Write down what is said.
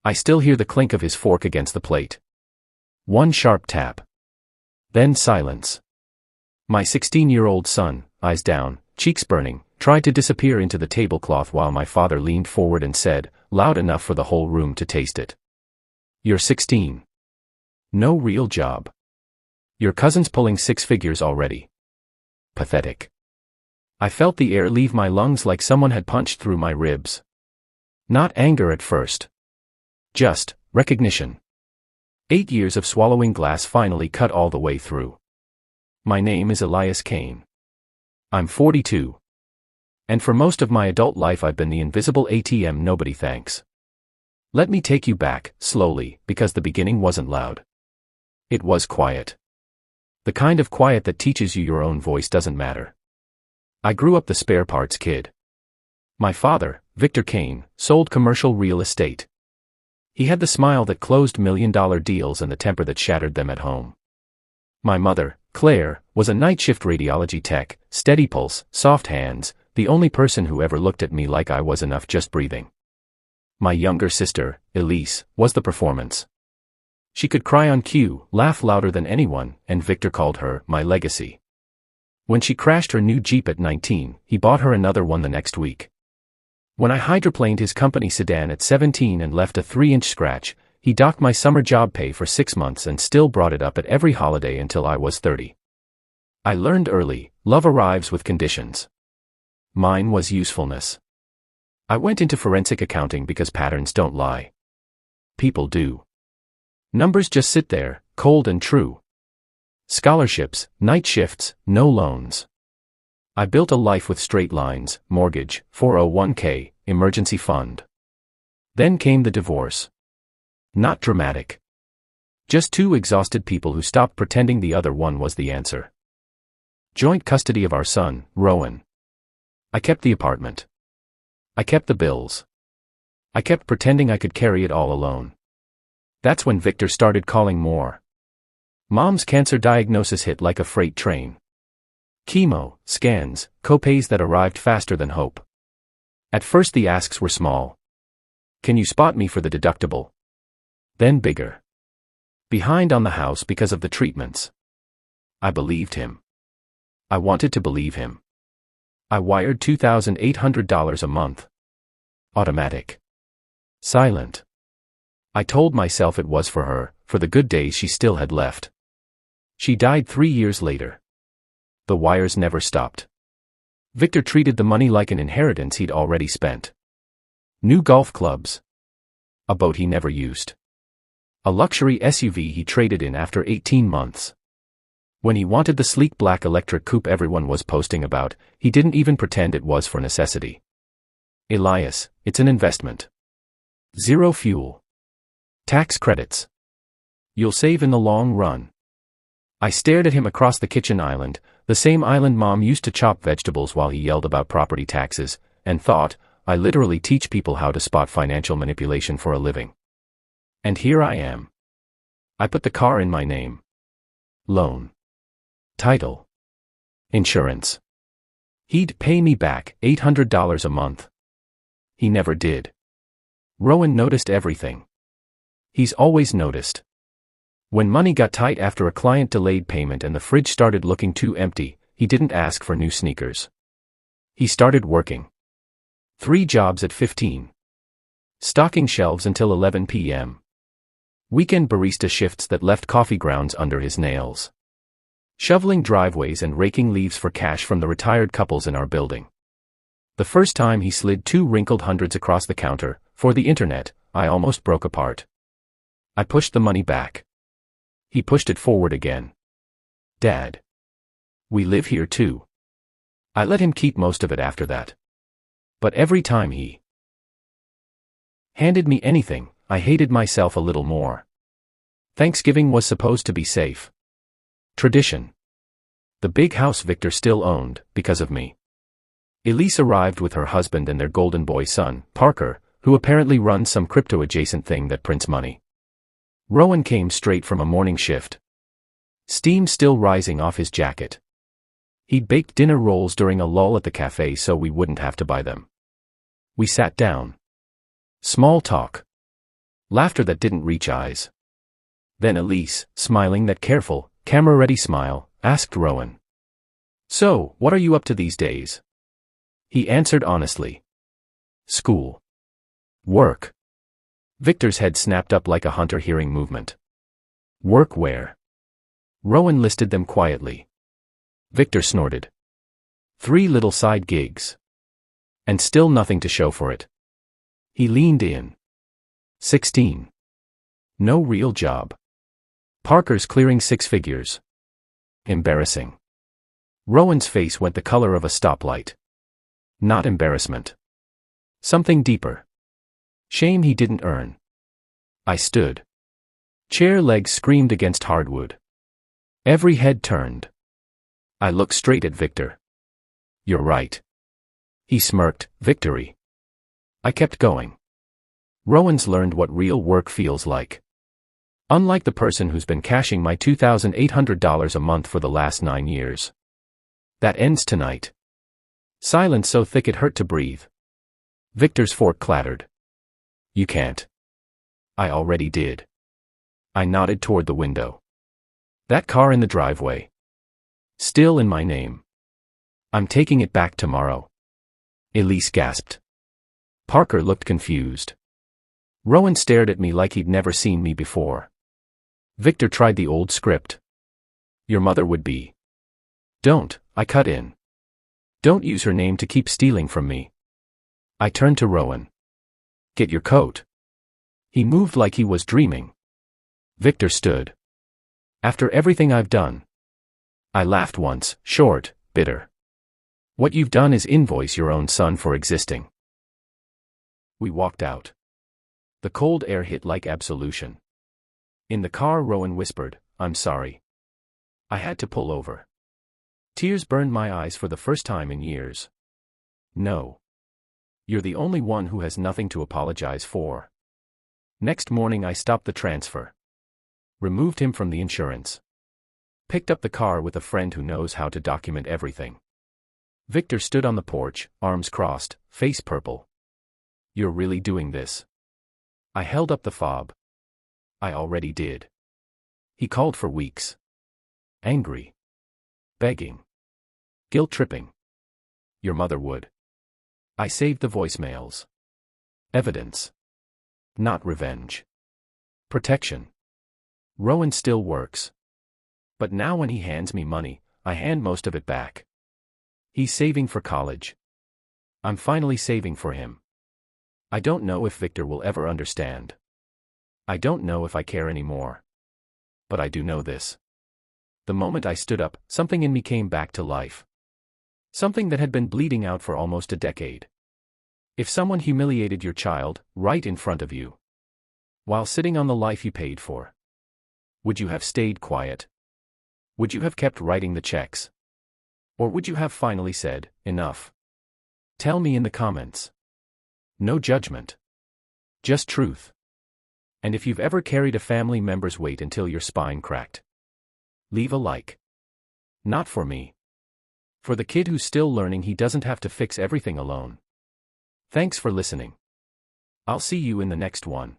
I still hear the clink of his fork against the plate. One sharp tap. Then silence. My 16-year-old son, eyes down, cheeks burning, tried to disappear into the tablecloth while my father leaned forward and said, loud enough for the whole room to taste it. You're 16. No real job. Your cousin's pulling 6 figures already. Pathetic. I felt the air leave my lungs like someone had punched through my ribs. Not anger at first. Just recognition. 8 years of swallowing glass finally cut all the way through. My name is Elias Kane. I'm 42. And for most of my adult life I've been the invisible ATM nobody thanks. Let me take you back, slowly, because the beginning wasn't loud. It was quiet. The kind of quiet that teaches you your own voice doesn't matter. I grew up the spare parts kid. My father, Victor Kane, sold commercial real estate. He had the smile that closed million-dollar deals and the temper that shattered them at home. My mother, Claire, was a night shift radiology tech, steady pulse, soft hands, the only person who ever looked at me like I was enough just breathing. My younger sister, Elise, was the performance. She could cry on cue, laugh louder than anyone, and Victor called her my legacy. When she crashed her new Jeep at 19, he bought her another one the next week. When I hydroplaned his company sedan at 17 and left a 3-inch scratch, he docked my summer job pay for 6 months and still brought it up at every holiday until I was 30. I learned early, love arrives with conditions. Mine was usefulness. I went into forensic accounting because patterns don't lie. People do. Numbers just sit there, cold and true. Scholarships, night shifts, no loans. I built a life with straight lines, mortgage, 401k, emergency fund. Then came the divorce. Not dramatic. Just 2 exhausted people who stopped pretending the other one was the answer. Joint custody of our son, Rowan. I kept the apartment. I kept the bills. I kept pretending I could carry it all alone. That's when Victor started calling more. Mom's cancer diagnosis hit like a freight train. Chemo, scans, copays that arrived faster than hope. At first the asks were small. Can you spot me for the deductible? Then bigger. Behind on the house because of the treatments. I believed him. I wanted to believe him. I wired $2,800 a month. Automatic. Silent. I told myself it was for her, for the good days she still had left. She died 3 years later. The wires never stopped. Victor treated the money like an inheritance he'd already spent. New golf clubs. A boat he never used. A luxury SUV he traded in after 18 months. When he wanted the sleek black electric coupe everyone was posting about, he didn't even pretend it was for necessity. Elias, it's an investment. Zero fuel. Tax credits. You'll save in the long run. I stared at him across the kitchen island, the same island Mom used to chop vegetables while he yelled about property taxes, and thought, I literally teach people how to spot financial manipulation for a living. And here I am. I put the car in my name. Loan. Title. Insurance. He'd pay me back $800 a month. He never did. Rowan noticed everything. He's always noticed. When money got tight after a client delayed payment and the fridge started looking too empty, he didn't ask for new sneakers. He started working. 3 jobs at 15. Stocking shelves until 11 p.m. Weekend barista shifts that left coffee grounds under his nails. Shoveling driveways and raking leaves for cash from the retired couples in our building. The first time he slid 2 wrinkled hundreds across the counter, for the internet, I almost broke apart. I pushed the money back. He pushed it forward again. Dad. We live here too. I let him keep most of it after that. But every time he handed me anything, I hated myself a little more. Thanksgiving was supposed to be safe. Tradition. The big house Victor still owned, because of me. Elise arrived with her husband and their golden boy son, Parker, who apparently runs some crypto-adjacent thing that prints money. Rowan came straight from a morning shift. Steam still rising off his jacket. He'd baked dinner rolls during a lull at the cafe so we wouldn't have to buy them. We sat down. Small talk. Laughter that didn't reach eyes. Then Elise, smiling that careful, camera-ready smile, asked Rowan. "So, what are you up to these days?" He answered honestly. "School. Work." Victor's head snapped up like a hunter hearing movement. "Work where?" Rowan listed them quietly. Victor snorted. 3 little side gigs. And still nothing to show for it. He leaned in. 16. No real job. Parker's clearing 6 figures. Embarrassing. Rowan's face went the color of a stoplight. Not embarrassment. Something deeper. Shame he didn't earn. I stood. Chair legs screamed against hardwood. Every head turned. I looked straight at Victor. "You're right." He smirked, victory. I kept going. Rowan's learned what real work feels like. Unlike the person who's been cashing my $2,800 a month for the last 9 years. That ends tonight. Silence so thick it hurt to breathe. Victor's fork clattered. "You can't." "I already did." I nodded toward the window. "That car in the driveway. Still in my name. I'm taking it back tomorrow." Elise gasped. Parker looked confused. Rowan stared at me like he'd never seen me before. Victor tried the old script. "Your mother would be." "Don't," I cut in. "Don't use her name to keep stealing from me." I turned to Rowan. "Get your coat." He moved like he was dreaming. Victor stood. "After everything I've done." I laughed once, short, bitter. "What you've done is invoice your own son for existing." We walked out. The cold air hit like absolution. In the car, Rowan whispered, "I'm sorry." I had to pull over. Tears burned my eyes for the first time in years. "No. You're the only one who has nothing to apologize for." Next morning I stopped the transfer. Removed him from the insurance. Picked up the car with a friend who knows how to document everything. Victor stood on the porch, arms crossed, face purple. "You're really doing this?" I held up the fob. "I already did." He called for weeks. Angry. Begging. Guilt-tripping. "Your mother would." I saved the voicemails. Evidence. Not revenge. Protection. Rowan still works. But now when he hands me money, I hand most of it back. He's saving for college. I'm finally saving for him. I don't know if Victor will ever understand. I don't know if I care anymore. But I do know this. The moment I stood up, something in me came back to life. Something that had been bleeding out for almost a decade. If someone humiliated your child, right in front of you, while sitting on the life you paid for, would you have stayed quiet? Would you have kept writing the checks? Or would you have finally said, "Enough"? Tell me in the comments. No judgment. Just truth. And if you've ever carried a family member's weight until your spine cracked, leave a like. Not for me. For the kid who's still learning he doesn't have to fix everything alone. Thanks for listening. I'll see you in the next one.